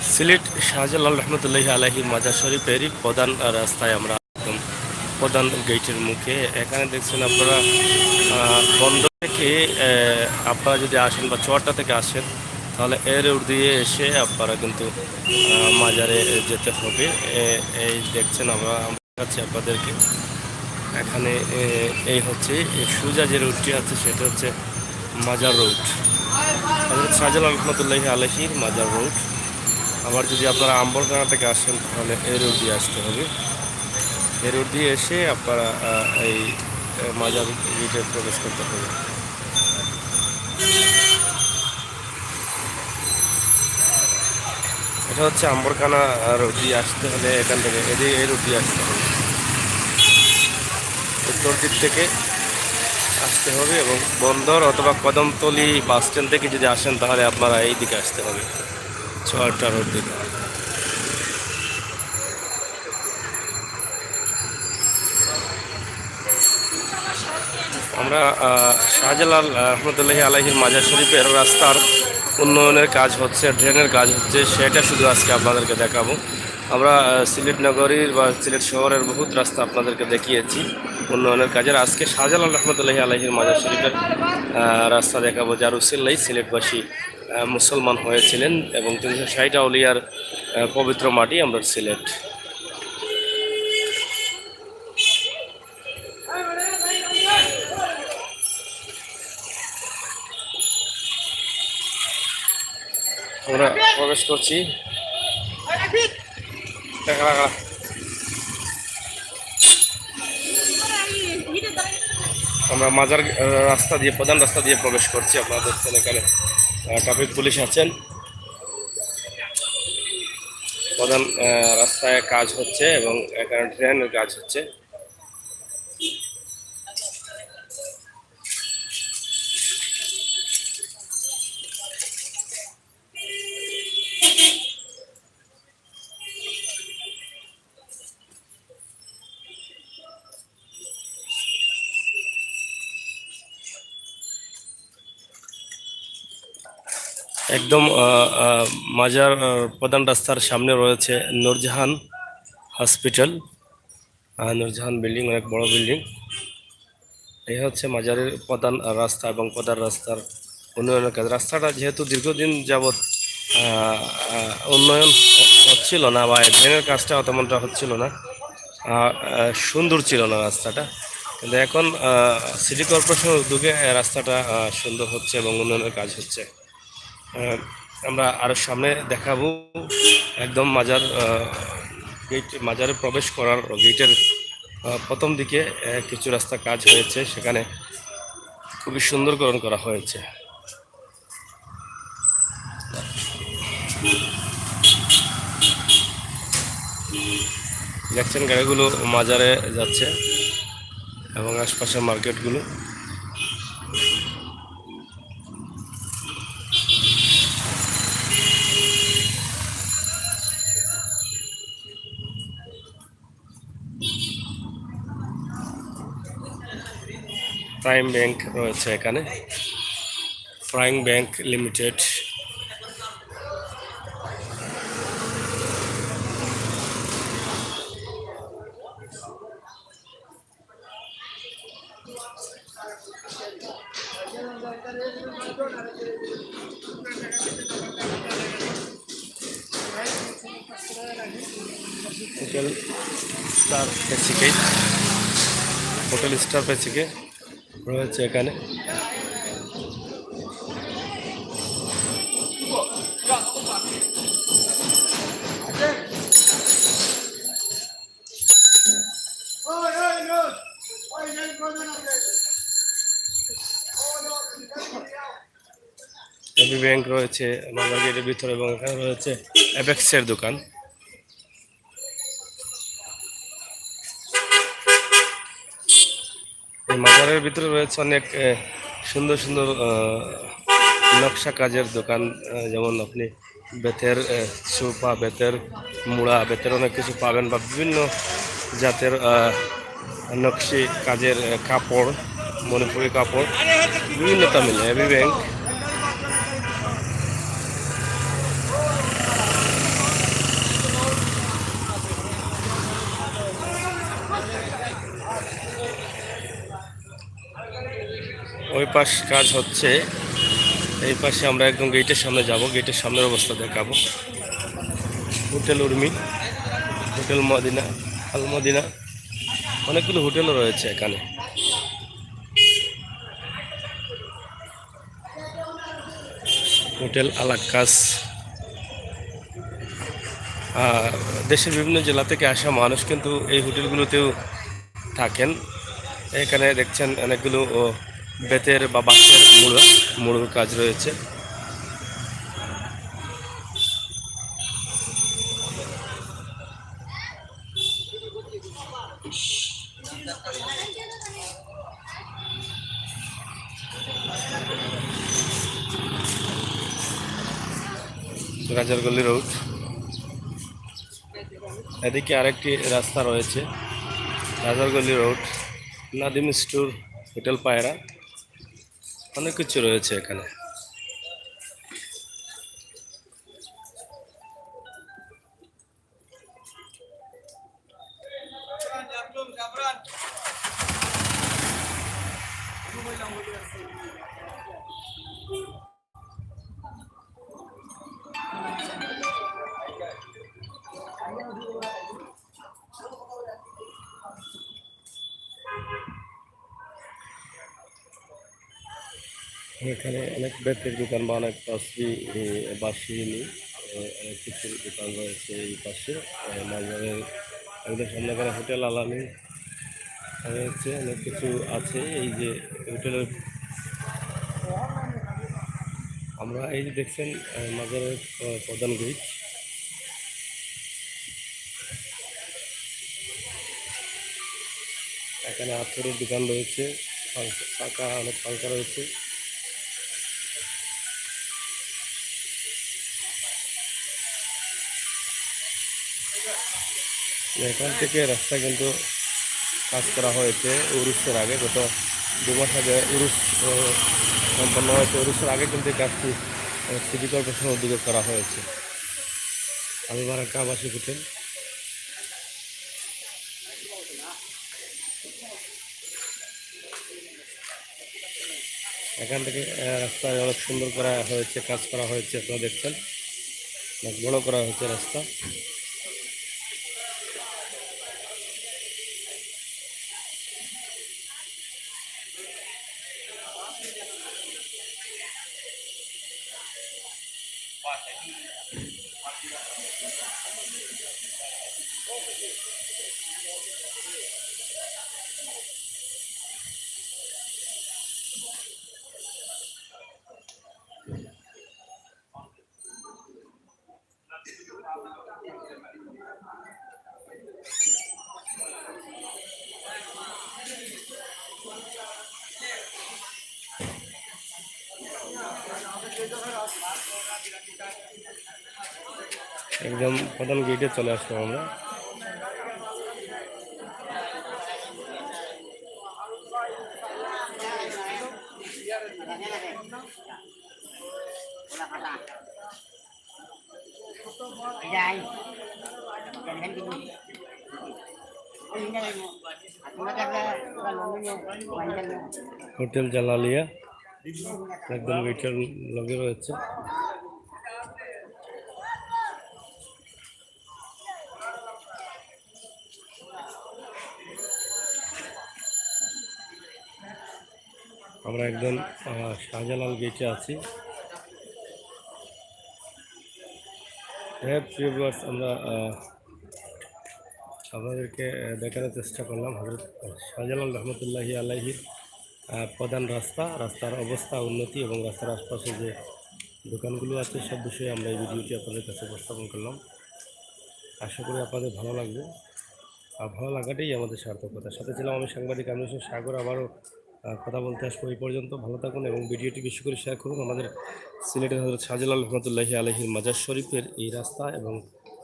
সিলেট শাহজালাল রহমতুল্লাহি আলাইহি মাজার শরীফেরই প্রধান রাস্তায় আমরা একদম প্রধান গেটের মুখে। এখানে দেখছেন আপনারা বন্দর থেকে আপনারা যদি আসেন বা চুয়াডাঙ্গা থেকে আসেন তাহলে এর রোড দিয়ে এসে আপনারা কিন্তু মাজারে যেতে হবে। এই দেখছেন আমরা কাছে আপনাদেরকে এখানে এই হচ্ছে সোজা যে রোডটি আছে সেটা হচ্ছে মাজার রোড, শাহজালাল রহমতুল্লাহি আলাইহির মাজার রোড। আবার যদি আপনারা আম্বরখানা থেকে আসেন তাহলে এই রোড দিয়ে আসতে হবে। এই রোড দিয়ে এসে আপনারা এই মাজার গেটে প্রবেশ করতে হবে। এটা হচ্ছে আম্বরখানা রোড দিয়ে আসতে হলে এখান থেকে এই রোড দিয়ে আসতে হবে, উত্তর দিক থেকে আসতে হবে। এবং বন্দর অথবা কদমতলি বাস স্ট্যান্ড থেকে যদি আসেন তাহলে আপনারা এই দিকে আসতে হবে, চুয়াডাঙ্গা রোড দিকে। আমরা শাহজালাল রহমতুল্লাহি আলাইহির মাজার শরীফের রাস্তার উন্নয়নের কাজ হচ্ছে, ড্রেনের কাজ হচ্ছে, সেটা শুধু আজকে আপনাদেরকে দেখাবো। আমরা সিলেট নগরীর বা সিলেট শহরের বহুত রাস্তা আপনাদেরকে দেখিয়েছি উন্নয়নের কাজের। আজকে শাহজালাল রহমতুল্লাহি আলাইহির মাজার শরীফের রাস্তা দেখাবো, যার উসিলাই সিলেটবাসী মুসলমান হয়েছিলেন এবং 360 আউলিয়ার পবিত্র মাটি আমরা সিলেট। আমরা প্রবেশ করছি। আমরা মাজার রাস্তা দিয়ে, প্রধান রাস্তা দিয়ে প্রবেশ করছি। আপনারা দেখছেন এখানে ট্রাফিক পুলিশ আছেন। প্রধান রাস্তায় কাজ হচ্ছে এবং এখানে ট্রেনের কাজ হচ্ছে। একদম মাজার প্রধান রাস্তার সামনে রয়েছে নূরজাহান হসপিটাল, নূরজাহান বিল্ডিং, অনেক বড় বিল্ডিং। এই হচ্ছে মাজারের প্রধান রাস্তা এবং প্রধান রাস্তার উন্নয়নের কাজ। রাস্তাটা যেহেতু দীর্ঘদিন যাবৎ উন্নয়ন হচ্ছিল না বা ড্রেনের কাজটাও তেমনটা হচ্ছিল না, সুন্দর ছিল না রাস্তাটা, কিন্তু এখন সিটি কর্পোরেশনের উদ্যোগে রাস্তাটা সুন্দর হচ্ছে এবং উন্নয়নের কাজ হচ্ছে। আমরা আরও সামনে দেখাবো। একদম মাজার গেট, মাজারে প্রবেশ করার গেটের প্রথম দিকে কিছু রাস্তা কাজ হয়েছে, সেখানে খুবই সুন্দরকরণ করা হয়েছে। দেখছেন গাড়িগুলো মাজারে যাচ্ছে এবং আশপাশের মার্কেটগুলো। প্রাইম ব্যাংক রয়েছে এখানে, Prime Bank Limited. Hotel star পেসিকে, হোটেল স্টার পেসিকে রয়েছে এখানে। এবি ব্যাংক রয়েছে মাজার গেটের ভিতরে এবং এখানে রয়েছে অ্যাপেক্সের দোকান। এই মাজারের ভিতরে রয়েছে অনেক সুন্দর সুন্দর নকশা কাজের দোকান, যেমন আপনি বেতের সোফা, বেতের মুড়া, বেতের অনেক কিছু পাবেন, বা বিভিন্ন জাতের নকশি কাজের কাপড়, মণিপুরি কাপড়, বিভিন্নতা মিলে এবি ব্যাংক। ওই পাশ কাজ হচ্ছে, এই পাশে আমরা একদম গেটের সামনে যাব, গেটের সামনের অবস্থা দেখাবো। হোটেল উর্মি, হোটেল মদিনা, আল মদিনা, অনেকগুলো হোটেলও রয়েছে এখানে। হোটেল আলাক্কাস। দেশের বিভিন্ন জেলা থেকে আসা মানুষ কিন্তু এই হোটেলগুলোতেও থাকেন। এখানে দেখছেন অনেকগুলো বেতের বা বাঁশের মুড়োর কাজ রয়েছে। রাজারগল্লি রোড, এদিকে আরেকটি রাস্তা রয়েছে, রাজারগল্লি রোড, নাদিম স্টোর, হোটেল পায়রা, অনেক কিছু রয়েছে এখানে। এখানে অনেক বেতের দোকান বা অনেক বাসিনি অনেক কিছুর দোকান রয়েছে এই পাশে। মাঝারের একদম সামনে করে হোটেল আলামি রয়েছে, অনেক কিছু আছে। এই যে হোটেলের আমরা এই যে দেখছেন মাজারের প্রধান গেট। এখানে আতরের দোকান রয়েছে, ফাঁকা অনেক ফাঁকা রয়েছে। এখান থেকে রাস্তা কিন্তু কাজ করা হয়েছে উরুসের আগে, গত 2 মাস আগে উরুস সম্পন্ন হয়েছে। উরুসের আগে কিন্তু এই কাজটি সিটি কর্পোরেশনের উদ্যোগে করা হয়েছে। আমি বারাকা আবাসিক হোটেল। এখান থেকে রাস্তায় অনেক সুন্দর করা হয়েছে, কাজ করা হয়েছে, আপনারা দেখছেন অনেক বড় করা হয়েছে রাস্তা। একদম প্রধান গেটে চলে আসলাম আমরা। হোটেল জালালিয়া একদম গেটের লগে রয়েছে। আমরা একদম শাহজালাল গেটে আছি। হ্যাঁ প্রিয় ভিউয়ার্স, আমরা আপনাদেরকে দেখানোর চেষ্টা করলাম হযরত শাহজালাল রহমতুল্লাহি আলাইহির প্রধান রাস্তার অবস্থা, উন্নতি এবং রাস্তার আশপাশে যে দোকানগুলো আছে সব বিষয়ে আমরা এই ভিডিওটি আপনাদের কাছে উপস্থাপন করলাম। আশা করি আপনাদের ভালো লাগবে, আর ভালো লাগাটাই আমাদের সার্থকতা। সাথে ছিলাম আমি সাংবাদিক আমি সাগর। আবারও কথা বলতে আসবো। এই পর্যন্ত ভালো থাকুন এবং ভিডিওটি বেশি করে শেয়ার করুন। আমাদের সিলেটের হযরত শাহজালাল রহমতুল্লাহি আলাইহির মাজার শরীফের এই রাস্তা এবং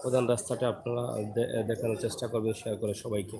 প্রধান রাস্তাটা আপনারা দেখানোর চেষ্টা করবেন শেয়ার করে সবাইকে।